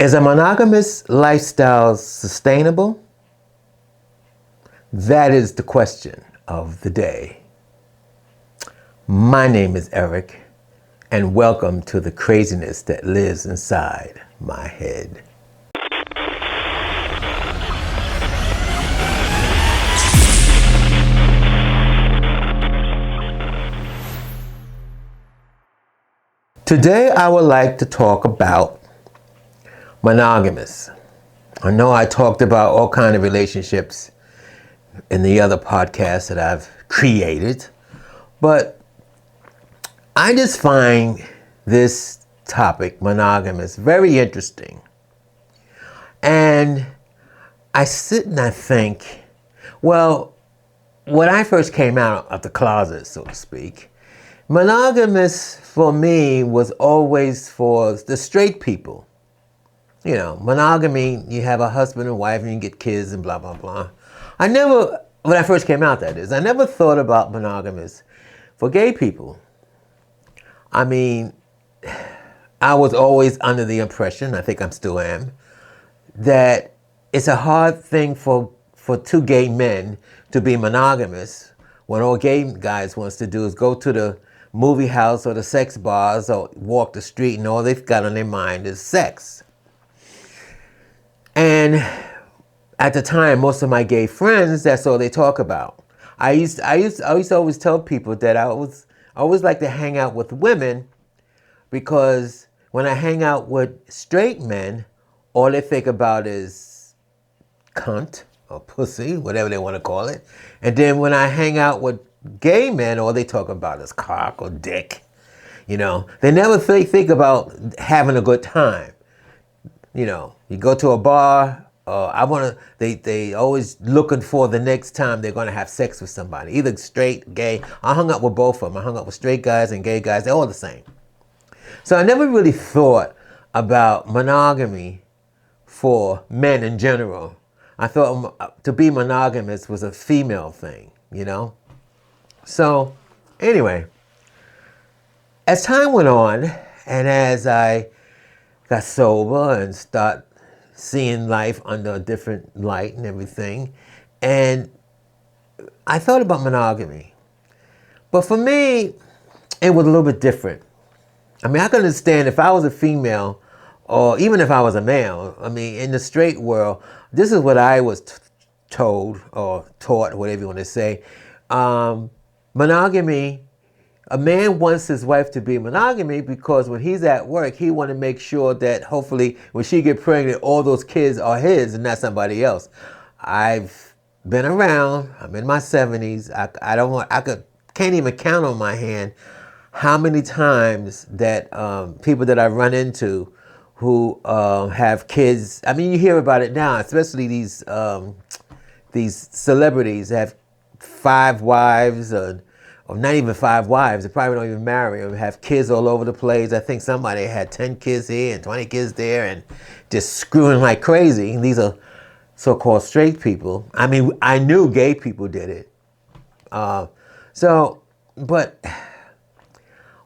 Is a monogamous lifestyle sustainable? That is the question of the day. My name is Eric, and welcome to the craziness that lives inside my head. Today I would like to talk about monogamous. I know I talked about all kinds of relationships in the other podcasts that I've created, but I just find this topic, monogamous, very interesting. And I sit and I think, well, when I first came out of the closet, so to speak, monogamous for me was always for the straight people. You know, monogamy, you have a husband and wife and you get kids and blah, blah, blah. When I first came out, that is, I never thought about monogamous for gay people. I mean, I was always under the impression, I think I still am, that it's a hard thing for two gay men to be monogamous when all gay guys wants to do is go to the movie house or the sex bars or walk the street and all they've got on their mind is sex. And at the time, most of my gay friends, that's all they talk about. I used to always tell people that I always like to hang out with women because when I hang out with straight men, all they think about is cunt or pussy, whatever they want to call it. And then when I hang out with gay men, all they talk about is cock or dick. You know, they never think about having a good time. You know, you go to a bar, they always looking for the next time they're going to have sex with somebody, either straight, gay. I hung up with both of them. I hung up with straight guys and gay guys. They're all the same. So I never really thought about monogamy for men in general. I thought to be monogamous was a female thing, you know? So anyway, as time went on and as I got sober and start seeing life under a different light and everything, and I thought about monogamy. But for me, it was a little bit different. I mean, I can understand if I was a female or even if I was a male, I mean, in the straight world, this is what I was told or taught, whatever you want to say. Monogamy, a man wants his wife to be monogamy because when he's at work, he want to make sure that hopefully when she get pregnant, all those kids are his and not somebody else. I've been around. I'm in my 70s. Can't even count on my hand how many times that people that I run into who have kids. I mean, you hear about it now, especially these celebrities have 5 wives or not even 5 wives. They probably don't even marry or have kids all over the place. I think somebody had 10 kids here and 20 kids there and just screwing like crazy. And these are so-called straight people. I mean, I knew gay people did it. But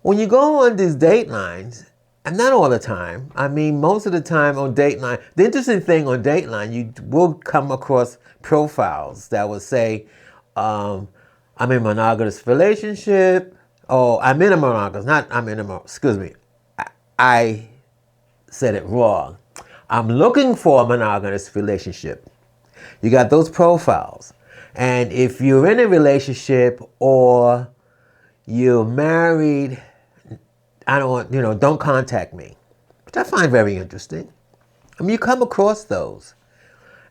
when you go on these date lines, and not all the time, I mean, most of the time on Dateline, the interesting thing on Dateline, you will come across profiles that will say, I'm in a monogamous relationship, or I'm in a monogamous, excuse me, I said it wrong. I'm looking for a monogamous relationship. You got those profiles. And if you're in a relationship or you're married, don't contact me, which I find very interesting. I mean, you come across those.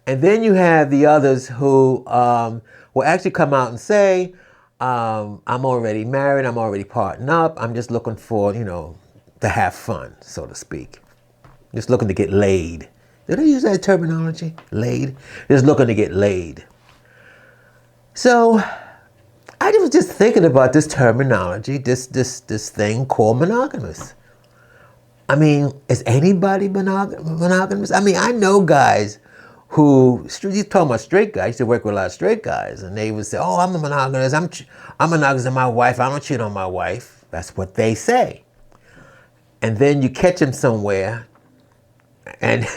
And then you have the others who will actually come out and say, I'm already married, I'm already partnered up, I'm just looking for, to have fun, so to speak. Just looking to get laid. Did I use that terminology? Laid? Just looking to get laid. So I was just thinking about this terminology, this thing called monogamous. I mean, is anybody monogamous? I mean, I know guys who, you talking about straight guys, I used to work with a lot of straight guys, and they would say, oh, I'm a monogamous, I'm monogamous to my wife, I don't cheat on my wife. That's what they say. And then you catch them somewhere, and And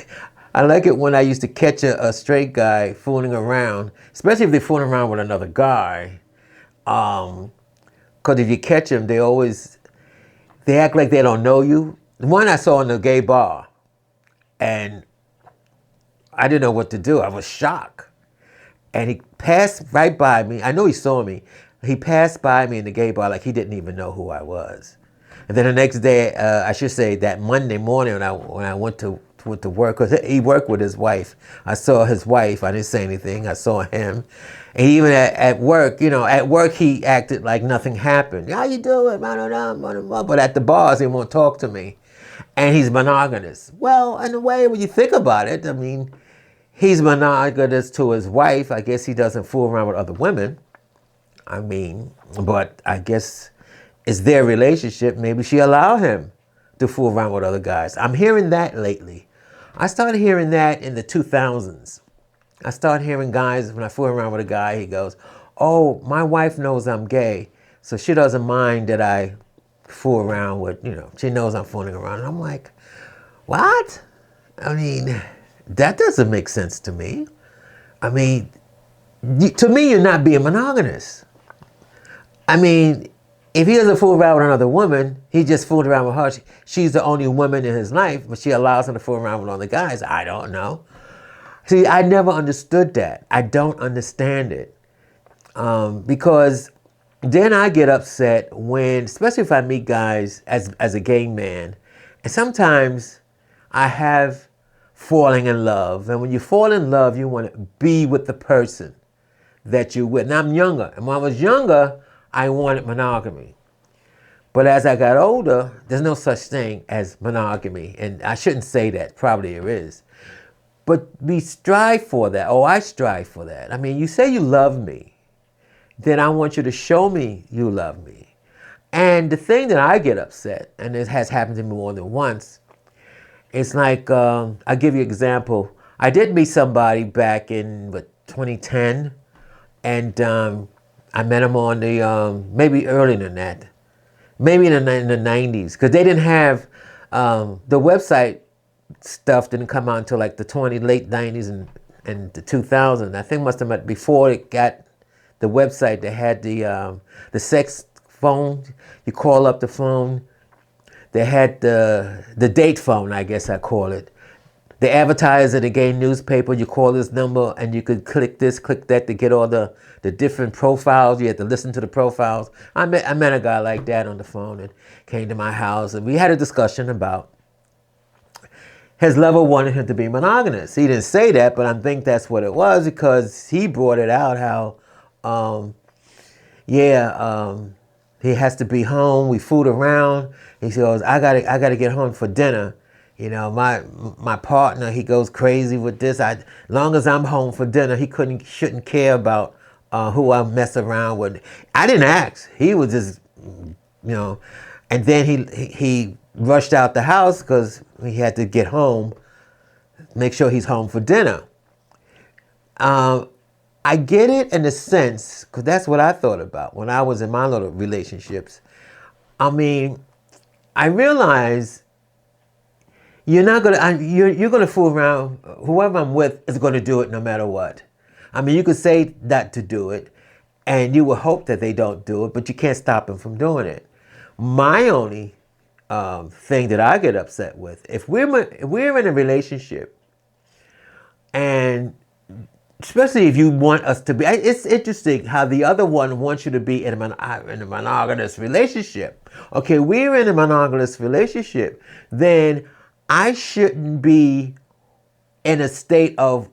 I like it when I used to catch a straight guy fooling around, especially if they're fooling around with another guy. Because if you catch them, they act like they don't know you. The one I saw in the gay bar, and I didn't know what to do. I was shocked. And he passed right by me. I know he saw me. He passed by me in the gay bar like he didn't even know who I was. And then the next day, I should say that Monday morning when I went to work, because he worked with his wife. I saw his wife. I didn't say anything. I saw him. And even at work, he acted like nothing happened. How you doing? But at the bars, he won't talk to me. And he's monogamous. Well, in a way, when you think about it, I mean, he's monogamous to his wife. I guess he doesn't fool around with other women. I mean, but I guess it's their relationship. Maybe she allowed him to fool around with other guys. I'm hearing that lately. I started hearing that in the 2000s. I started hearing guys, when I fool around with a guy, he goes, oh, my wife knows I'm gay, so she doesn't mind that I fool around with, she knows I'm fooling around. And I'm like, what? I mean, that doesn't make sense to me. I mean, to me, you're not being monogamous. I mean, if he doesn't fool around with another woman, he just fooled around with her. She's the only woman in his life, but she allows him to fool around with other guys. I don't know. See, I never understood that. I don't understand it. Because then I get upset when, especially if I meet guys as a gay man, and sometimes I have falling in love. And when you fall in love, you want to be with the person that you're with. Now I'm younger. And when I was younger, I wanted monogamy. But as I got older, there's no such thing as monogamy. And I shouldn't say that. Probably there is. But we strive for that. Oh, I strive for that. I mean, you say you love me, then I want you to show me you love me. And the thing that I get upset, and it has happened to me more than once, it's like, I'll give you an example. I did meet somebody back in 2010, and I met him on the, maybe earlier than that, maybe in the 90s, because they didn't have, the website stuff didn't come out until like the late 90s and the 2000s. I think must have been before it got the website. They had the sex phone. You call up the phone. They had the date phone, I guess I call it. They advertised in the gay newspaper. You call this number and you could click this, click that to get all the different profiles. You had to listen to the profiles. I met a guy like that on the phone and came to my house, and we had a discussion about his lover wanted him to be monogamous. He didn't say that, but I think that's what it was, because he brought it out how, he has to be home. We fooled around. He goes, I gotta get home for dinner. My partner, he goes crazy with this. As long as I'm home for dinner, he shouldn't care about who I mess around with. I didn't ask. He was just, and then he rushed out the house because he had to get home, make sure he's home for dinner. I get it in a sense, because that's what I thought about when I was in my little relationships. I mean, I realized you're gonna fool around. Whoever I'm with is gonna do it no matter what. I mean, you could say not to do it, and you will hope that they don't do it, but you can't stop them from doing it. My only thing that I get upset with, if we're in a relationship, and especially if you want us to be, it's interesting how the other one wants you to be in a monogamous relationship. Okay, we're in a monogamous relationship, then I shouldn't be in a state of,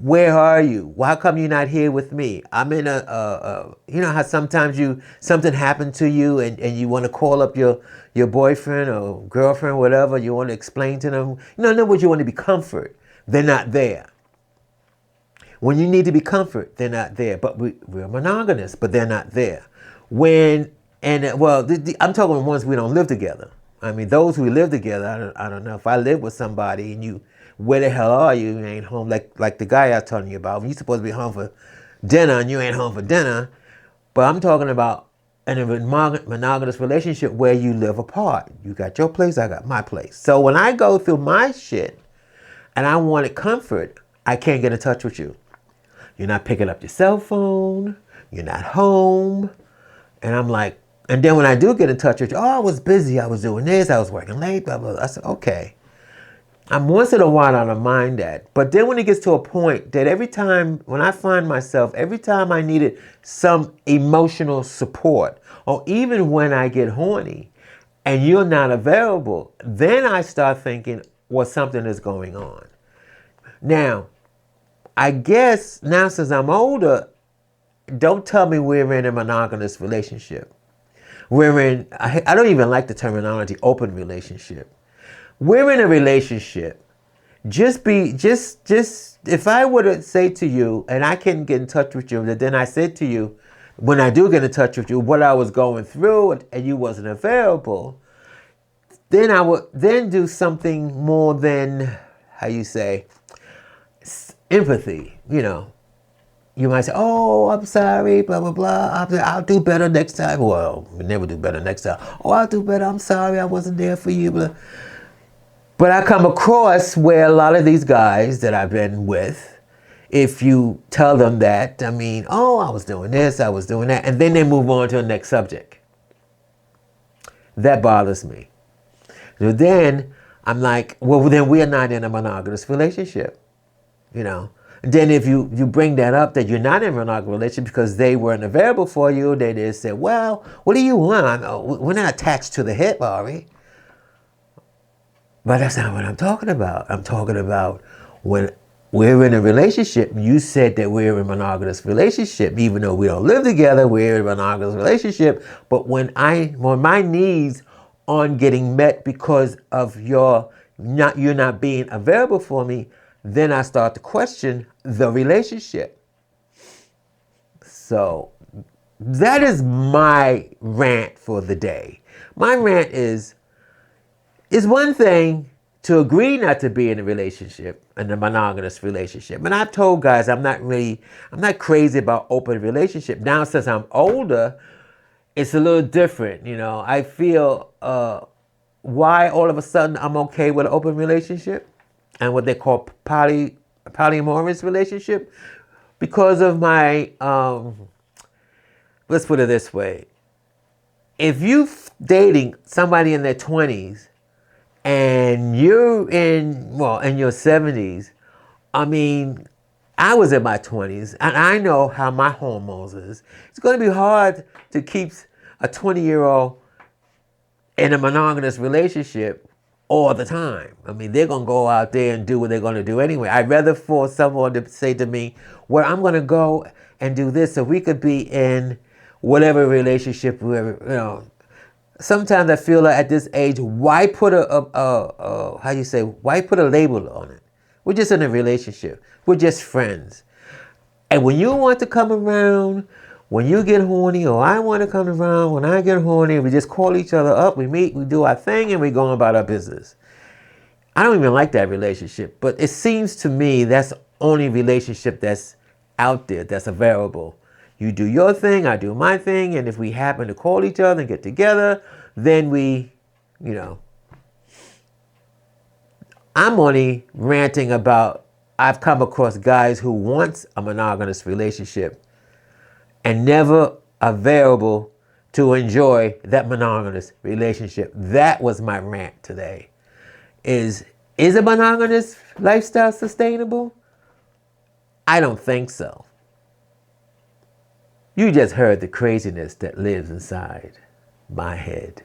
where are you? Why come you're not here with me? I'm in you know how sometimes something happened to you and you want to call up your boyfriend or girlfriend, whatever, you want to explain to them. In other words, you want to be comfort. They're not there. When you need to be comfort, they're not there. But we're monogamous, but they're not there. I'm talking about ones we don't live together. I mean, those who live together, I don't know. If I live with somebody and where the hell are you? You ain't home. Like the guy I was telling you about. You're supposed to be home for dinner and you ain't home for dinner. But I'm talking about in a monogamous relationship where you live apart. You got your place, I got my place. So when I go through my shit, and I wanted comfort. I can't get in touch with you. You're not picking up your cell phone. You're not home. And I'm like, and then when I do get in touch with you, oh, I was busy. I was doing this. I was working late, blah, blah, blah. I said, okay. I'm once in a while, I don't mind that. But then when it gets to a point that every time, when I find myself, every time I needed some emotional support, or even when I get horny and you're not available, then I start thinking, well, something is going on. Now, I guess now since I'm older, don't tell me we're in a monogamous relationship. We're in, I don't even like the terminology open relationship. We're in a relationship. If I were to say to you, and I couldn't get in touch with you, then I said to you, when I do get in touch with you, what I was going through and you wasn't available, then I would then do something more than, how you say, empathy, you know. You might say, oh, I'm sorry, blah, blah, blah. I'll do better next time. Well, we never do better next time. Oh, I'll do better. I'm sorry I wasn't there for you. Blah. But I come across where a lot of these guys that I've been with, if you tell them that, I mean, oh, I was doing this, I was doing that, and then they move on to the next subject. That bothers me. So then I'm like, well, then we're not in a monogamous relationship, you know. And then if you bring that up, that you're not in a monogamous relationship because they weren't available for you, they just say, well, what do you want? We're not attached to the hip, are we? But that's not what I'm talking about. I'm talking about when we're in a relationship. You said that we're in a monogamous relationship, even though we don't live together, we're in a monogamous relationship. But when my needs aren't getting met because of you're not being available for me, then I start to question the relationship. So that is my rant for the day. My rant is, it's one thing to agree not to be in a relationship, in a monogamous relationship. And I've told guys I'm not crazy about open relationship. Now since I'm older, it's a little different. You know, I feel why all of a sudden I'm okay with an open relationship and what they call polyamorous relationship, because of my, let's put it this way. If you dating somebody in their 20s, and you're in your 70s, I mean, I was in my 20s, and I know how my hormones is. It's going to be hard to keep a 20-year-old in a monogamous relationship all the time. I mean, they're going to go out there and do what they're going to do anyway. I'd rather for someone to say to me, well, I'm going to go and do this so we could be in whatever relationship, whatever, you know. Sometimes I feel like at this age, why put why put a label on it? We're just in a relationship. We're just friends. And when you want to come around, when you get horny, or I want to come around, when I get horny, we just call each other up, we meet, we do our thing, and we go about our business. I don't even like that relationship, but it seems to me that's the only relationship that's out there, that's available. You do your thing, I do my thing, and if we happen to call each other and get together, then we, you know. I'm only ranting about, I've come across guys who want a monogamous relationship and never available to enjoy that monogamous relationship. That was my rant today. Is a monogamous lifestyle sustainable? I don't think so. You just heard the craziness that lives inside my head.